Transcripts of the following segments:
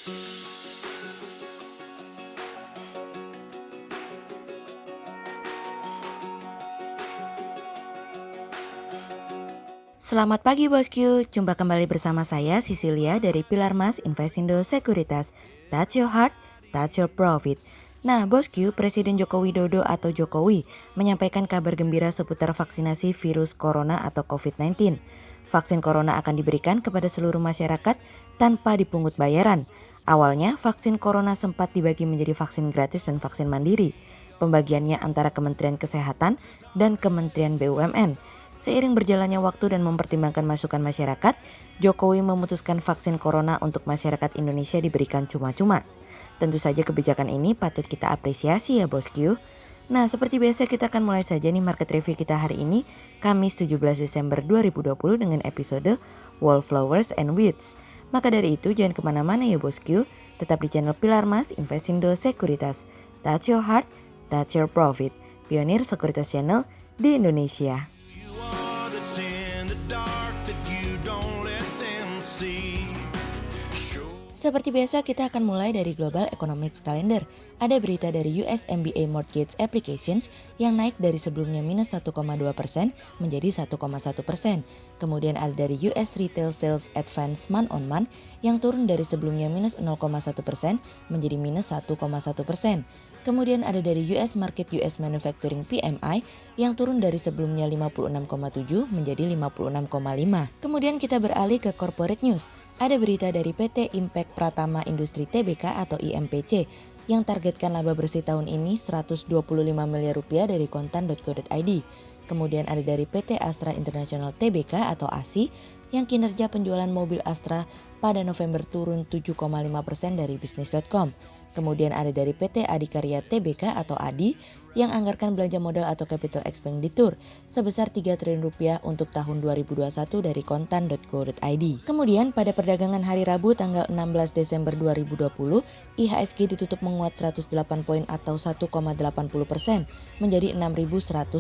Selamat pagi bosku, jumpa kembali bersama saya Cecilia dari Pilar Mas Investindo Sekuritas. Touch your heart, touch your profit. Nah bosku, Presiden Joko Widodo atau Jokowi menyampaikan kabar gembira seputar vaksinasi virus corona atau COVID-19. Vaksin corona akan diberikan kepada seluruh masyarakat tanpa dipungut bayaran. Awalnya vaksin corona sempat dibagi menjadi vaksin gratis dan vaksin mandiri. Pembagiannya antara Kementerian Kesehatan dan Kementerian BUMN. Seiring berjalannya waktu dan mempertimbangkan masukan masyarakat, Jokowi memutuskan vaksin corona untuk masyarakat Indonesia diberikan cuma-cuma. Tentu saja kebijakan ini patut kita apresiasi ya bosku. Nah seperti biasa kita akan mulai saja nih market review kita hari ini, Kamis 17 Desember 2020 dengan episode Wallflowers and Weeds. Maka dari itu jangan kemana-mana ya bosku, tetap di channel Pilar Mas Investindo Sekuritas. Touch your heart, touch your profit. Pionir Sekuritas Channel di Indonesia. Seperti biasa kita akan mulai dari Global Economics Calendar. Ada berita dari US MBA Mortgage Applications yang naik dari sebelumnya minus 1,2% menjadi 1,1%. Kemudian ada dari US Retail Sales Advance month on month yang turun dari sebelumnya minus 0,1% menjadi minus 1,1%. Kemudian ada dari US Market US Manufacturing PMI yang turun dari sebelumnya 56,7 menjadi 56,5. Kemudian kita beralih ke corporate news. Ada berita dari PT Impact Pratama Industri Tbk atau IMPC yang targetkan laba bersih tahun ini 125 miliar rupiah dari kontan.co.id. Kemudian ada dari PT Astra International Tbk atau ASI yang kinerja penjualan mobil Astra pada November turun 7,5% dari bisnis.com. Kemudian ada dari PT Adikarya Tbk atau ADI yang anggarkan belanja modal atau capital expenditure sebesar 3 triliun rupiah untuk tahun 2021 dari kontan.co.id. Kemudian pada perdagangan hari Rabu tanggal 16 Desember 2020, IHSG ditutup menguat 108 poin atau 1,80% menjadi 6.118.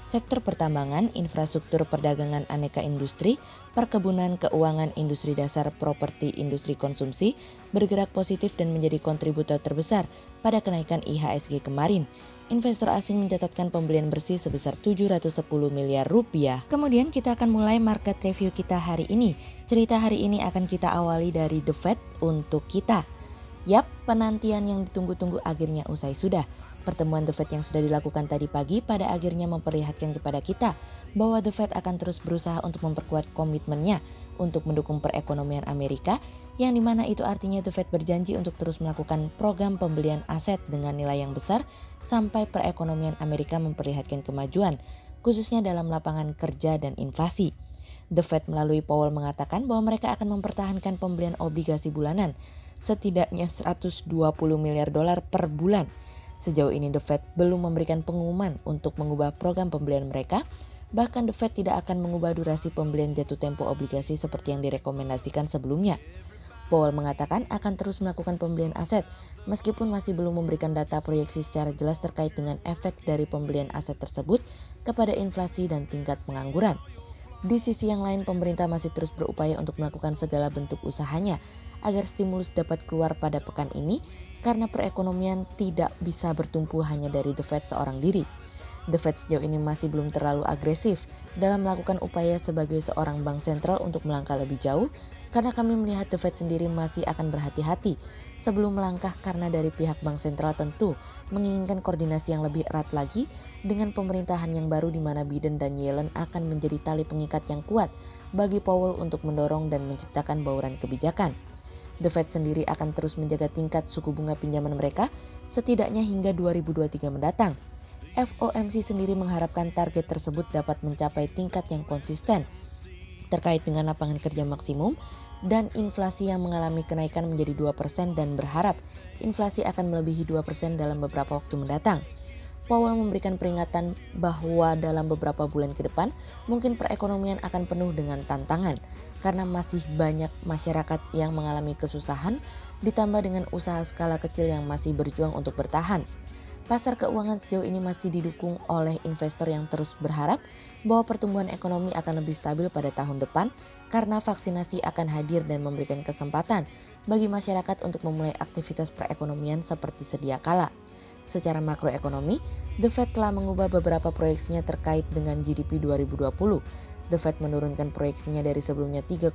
Sektor pertambangan, infrastruktur perdagangan aneka industri, perkebunan, keuangan, industri dasar, properti, industri konsumsi bergerak positif dan menjadi kontributor terbesar pada kenaikan IHSG kemarin. Investor asing mencatatkan pembelian bersih sebesar 710 miliar rupiah. Kemudian kita akan mulai market review kita hari ini. Cerita hari ini akan kita awali dari The Fed untuk kita. Yap, penantian yang ditunggu-tunggu akhirnya usai sudah. Pertemuan The Fed yang sudah dilakukan tadi pagi pada akhirnya memperlihatkan kepada kita bahwa The Fed akan terus berusaha untuk memperkuat komitmennya untuk mendukung perekonomian Amerika, yang dimana itu artinya The Fed berjanji untuk terus melakukan program pembelian aset dengan nilai yang besar sampai perekonomian Amerika memperlihatkan kemajuan, khususnya dalam lapangan kerja dan inflasi. The Fed melalui Powell mengatakan bahwa mereka akan mempertahankan pembelian obligasi bulanan setidaknya 120 miliar dolar per bulan. Sejauh ini The Fed belum memberikan pengumuman untuk mengubah program pembelian mereka, bahkan The Fed tidak akan mengubah durasi pembelian jatuh tempo obligasi seperti yang direkomendasikan sebelumnya. Powell mengatakan akan terus melakukan pembelian aset, meskipun masih belum memberikan data proyeksi secara jelas terkait dengan efek dari pembelian aset tersebut kepada inflasi dan tingkat pengangguran. Di sisi yang lain, pemerintah masih terus berupaya untuk melakukan segala bentuk usahanya agar stimulus dapat keluar pada pekan ini karena perekonomian tidak bisa bertumpu hanya dari The Fed seorang diri. The Fed sejauh ini masih belum terlalu agresif dalam melakukan upaya sebagai seorang bank sentral untuk melangkah lebih jauh, karena kami melihat The Fed sendiri masih akan berhati-hati sebelum melangkah karena dari pihak bank sentral tentu menginginkan koordinasi yang lebih erat lagi dengan pemerintahan yang baru di mana Biden dan Yellen akan menjadi tali pengikat yang kuat bagi Powell untuk mendorong dan menciptakan bauran kebijakan. The Fed sendiri akan terus menjaga tingkat suku bunga pinjaman mereka setidaknya hingga 2023 mendatang. FOMC sendiri mengharapkan target tersebut dapat mencapai tingkat yang konsisten terkait dengan lapangan kerja maksimum dan inflasi yang mengalami kenaikan menjadi 2% dan berharap inflasi akan melebihi 2% dalam beberapa waktu mendatang. Powell memberikan peringatan bahwa dalam beberapa bulan ke depan mungkin perekonomian akan penuh dengan tantangan karena masih banyak masyarakat yang mengalami kesusahan ditambah dengan usaha skala kecil yang masih berjuang untuk bertahan. Pasar keuangan sejauh ini masih didukung oleh investor yang terus berharap bahwa pertumbuhan ekonomi akan lebih stabil pada tahun depan karena vaksinasi akan hadir dan memberikan kesempatan bagi masyarakat untuk memulai aktivitas perekonomian seperti sedia kala. Secara makroekonomi, The Fed telah mengubah beberapa proyeksinya terkait dengan GDP 2020. The Fed menurunkan proyeksinya dari sebelumnya 3,7%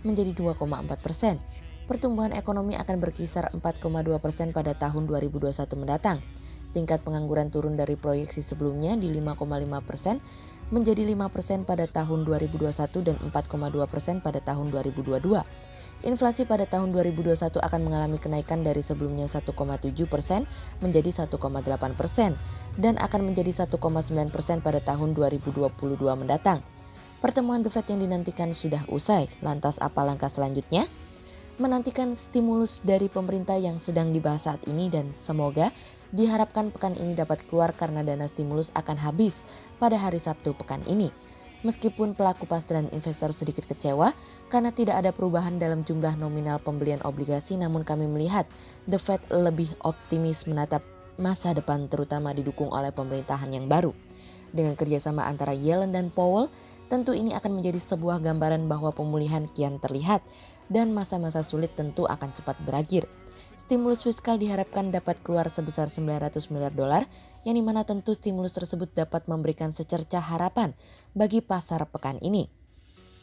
menjadi 2,4%. Pertumbuhan ekonomi akan berkisar 4,2% pada tahun 2021 mendatang. Tingkat pengangguran turun dari proyeksi sebelumnya di 5,5% menjadi 5% pada tahun 2021 dan 4,2% pada tahun 2022. Inflasi pada tahun 2021 akan mengalami kenaikan dari sebelumnya 1,7% menjadi 1,8% dan akan menjadi 1,9% pada tahun 2022 mendatang. Pertemuan The Fed yang dinantikan sudah usai, lantas apa langkah selanjutnya? Menantikan stimulus dari pemerintah yang sedang dibahas saat ini dan semoga diharapkan pekan ini dapat keluar karena dana stimulus akan habis pada hari Sabtu pekan ini. Meskipun pelaku pasar dan investor sedikit kecewa karena tidak ada perubahan dalam jumlah nominal pembelian obligasi, namun kami melihat The Fed lebih optimis menatap masa depan terutama didukung oleh pemerintahan yang baru. Dengan kerjasama antara Yellen dan Powell, tentu ini akan menjadi sebuah gambaran bahwa pemulihan kian terlihat dan masa-masa sulit tentu akan cepat berakhir. Stimulus fiskal diharapkan dapat keluar sebesar $900 miliar, yang dimana tentu stimulus tersebut dapat memberikan secercah harapan bagi pasar pekan ini.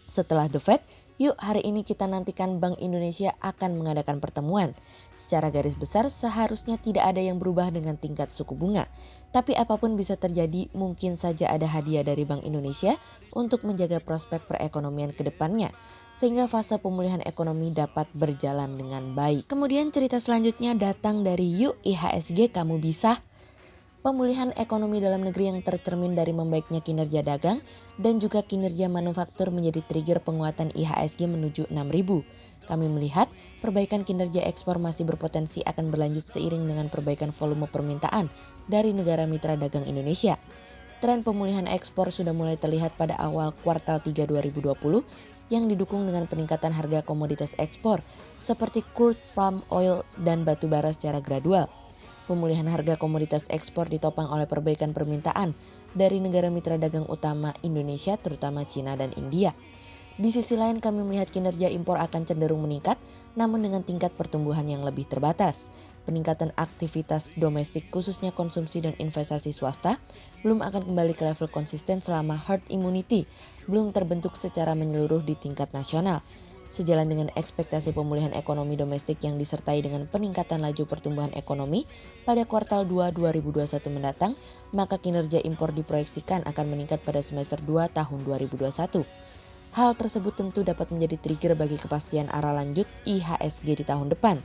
Setelah The Fed, yuk hari ini kita nantikan Bank Indonesia akan mengadakan pertemuan. Secara garis besar seharusnya tidak ada yang berubah dengan tingkat suku bunga. Tapi apapun bisa terjadi, mungkin saja ada hadiah dari Bank Indonesia untuk menjaga prospek perekonomian ke depannya. Sehingga fase pemulihan ekonomi dapat berjalan dengan baik. Kemudian cerita selanjutnya datang dari yuk IHSG kamu bisa. Pemulihan ekonomi dalam negeri yang tercermin dari membaiknya kinerja dagang dan juga kinerja manufaktur menjadi trigger penguatan IHSG menuju 6.000. Kami melihat perbaikan kinerja ekspor masih berpotensi akan berlanjut seiring dengan perbaikan volume permintaan dari negara mitra dagang Indonesia. Tren pemulihan ekspor sudah mulai terlihat pada awal kuartal 3 2020 yang didukung dengan peningkatan harga komoditas ekspor seperti crude palm oil dan batu bara secara gradual. Pemulihan harga komoditas ekspor ditopang oleh perbaikan permintaan dari negara mitra dagang utama Indonesia terutama Cina dan India. Di sisi lain kami melihat kinerja impor akan cenderung meningkat namun dengan tingkat pertumbuhan yang lebih terbatas. Peningkatan aktivitas domestik khususnya konsumsi dan investasi swasta belum akan kembali ke level konsisten selama herd immunity belum terbentuk secara menyeluruh di tingkat nasional. Sejalan dengan ekspektasi pemulihan ekonomi domestik yang disertai dengan peningkatan laju pertumbuhan ekonomi pada kuartal 2 2021 mendatang, maka kinerja impor diproyeksikan akan meningkat pada semester 2 tahun 2021. Hal tersebut tentu dapat menjadi trigger bagi kepastian arah lanjut IHSG di tahun depan.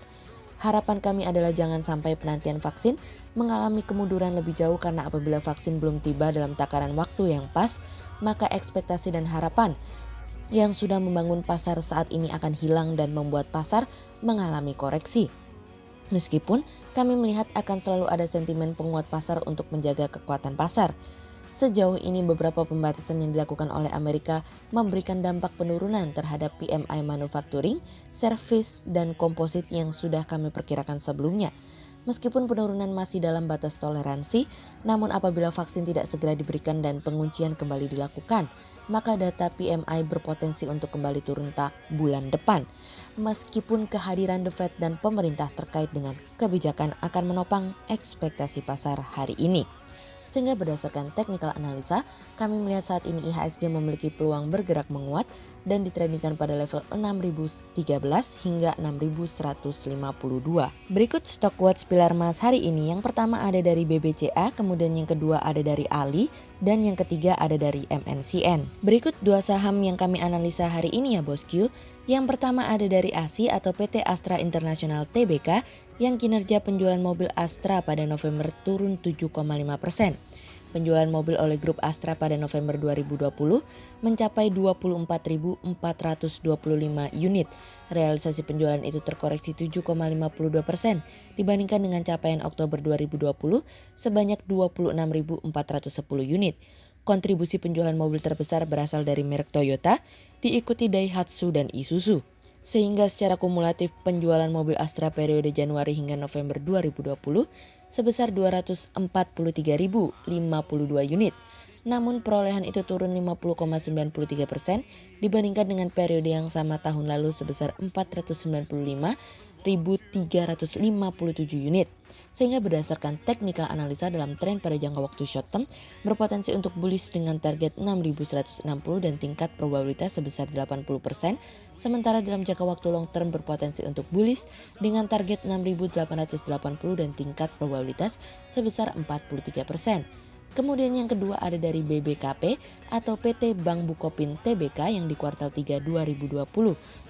Harapan kami adalah jangan sampai penantian vaksin mengalami kemunduran lebih jauh karena apabila vaksin belum tiba dalam takaran waktu yang pas, maka ekspektasi dan harapan yang sudah membangun pasar saat ini akan hilang dan membuat pasar mengalami koreksi. Meskipun kami melihat akan selalu ada sentimen penguat pasar untuk menjaga kekuatan pasar. Sejauh ini beberapa pembatasan yang dilakukan oleh Amerika memberikan dampak penurunan terhadap PMI manufacturing, service, dan komposit yang sudah kami perkirakan sebelumnya. Meskipun penurunan masih dalam batas toleransi, namun apabila vaksin tidak segera diberikan dan penguncian kembali dilakukan, maka data PMI berpotensi untuk kembali turun bulan depan. Meskipun kehadiran The Fed dan pemerintah terkait dengan kebijakan akan menopang ekspektasi pasar hari ini. Sehingga berdasarkan technical analisa, kami melihat saat ini IHSG memiliki peluang bergerak menguat dan ditradingkan pada level 6.013 hingga 6.152. Berikut stock watch pilar emas hari ini. Yang pertama ada dari BBCA, kemudian yang kedua ada dari Ali, dan yang ketiga ada dari MNCN. Berikut dua saham yang kami analisa hari ini ya bosku. Yang pertama ada dari ASI atau PT Astra International Tbk yang kinerja penjualan mobil Astra pada November turun 7,5%. Penjualan mobil oleh grup Astra pada November 2020 mencapai 24.425 unit. Realisasi penjualan itu terkoreksi 7,52% dibandingkan dengan capaian Oktober 2020 sebanyak 26.410 unit. Kontribusi penjualan mobil terbesar berasal dari merek Toyota, diikuti Daihatsu dan Isuzu. Sehingga secara kumulatif penjualan mobil Astra periode Januari hingga November 2020 sebesar 243.052 unit. Namun perolehan itu turun 50,93% dibandingkan dengan periode yang sama tahun lalu sebesar 495.357 unit. Sehingga berdasarkan technical analisa dalam tren pada jangka waktu short term berpotensi untuk bullish dengan target 6.160 dan tingkat probabilitas sebesar 80%, sementara dalam jangka waktu long term berpotensi untuk bullish dengan target 6.880 dan tingkat probabilitas sebesar 43%. Kemudian yang kedua ada dari BBKP atau PT Bank Bukopin Tbk yang di kuartal 3 2020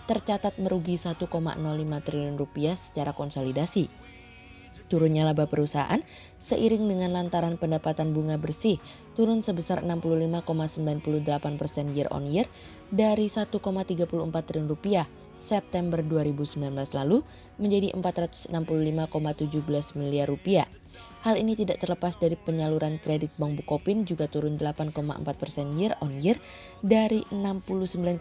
tercatat merugi 1,05 triliun rupiah secara konsolidasi. Turunnya laba perusahaan seiring dengan lantaran pendapatan bunga bersih turun sebesar 65,98% year on year dari 1,34 triliun rupiah September 2019 lalu menjadi 465,17 miliar rupiah. Hal ini tidak terlepas dari penyaluran kredit Bank Bukopin juga turun 8,4% year on year dari 69,54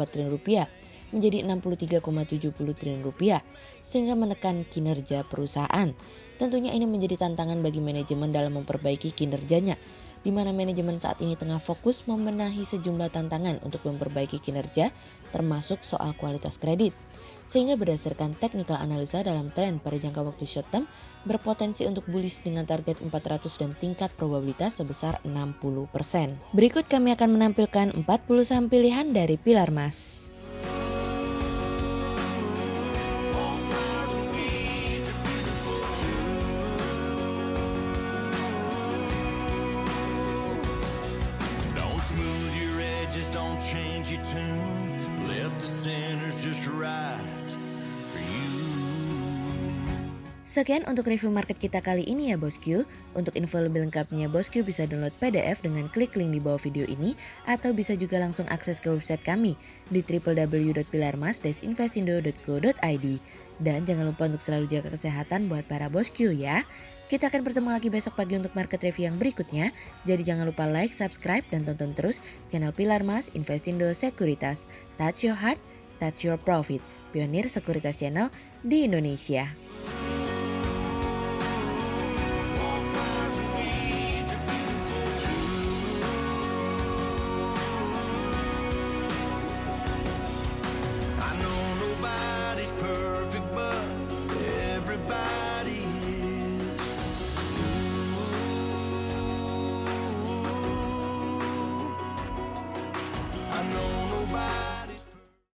triliun rupiah menjadi 63,70 triliun rupiah sehingga menekan kinerja perusahaan. Tentunya ini menjadi tantangan bagi manajemen dalam memperbaiki kinerjanya, di mana manajemen saat ini tengah fokus membenahi sejumlah tantangan untuk memperbaiki kinerja termasuk soal kualitas kredit. Sehingga berdasarkan technical analisa dalam tren pada jangka waktu short term berpotensi untuk bullish dengan target 400 dan tingkat probabilitas sebesar 60%. Berikut kami akan menampilkan 40 saham pilihan dari Pilar Mas. Smooth your edges, don't change your tune. Left to center's just right for you. Sekian untuk review market kita kali ini ya Bosku. Untuk info lebih lengkapnya Bosku bisa download PDF dengan klik link di bawah video ini atau bisa juga langsung akses ke website kami di www.pilarmas-investindo.co.id. Dan jangan lupa untuk selalu jaga kesehatan buat para Bosku ya. Kita akan bertemu lagi besok pagi untuk market review yang berikutnya. Jadi jangan lupa like, subscribe, dan tonton terus channel Pilar Mas Investindo Sekuritas. Touch your heart, touch your profit. Pionir Sekuritas Channel di Indonesia.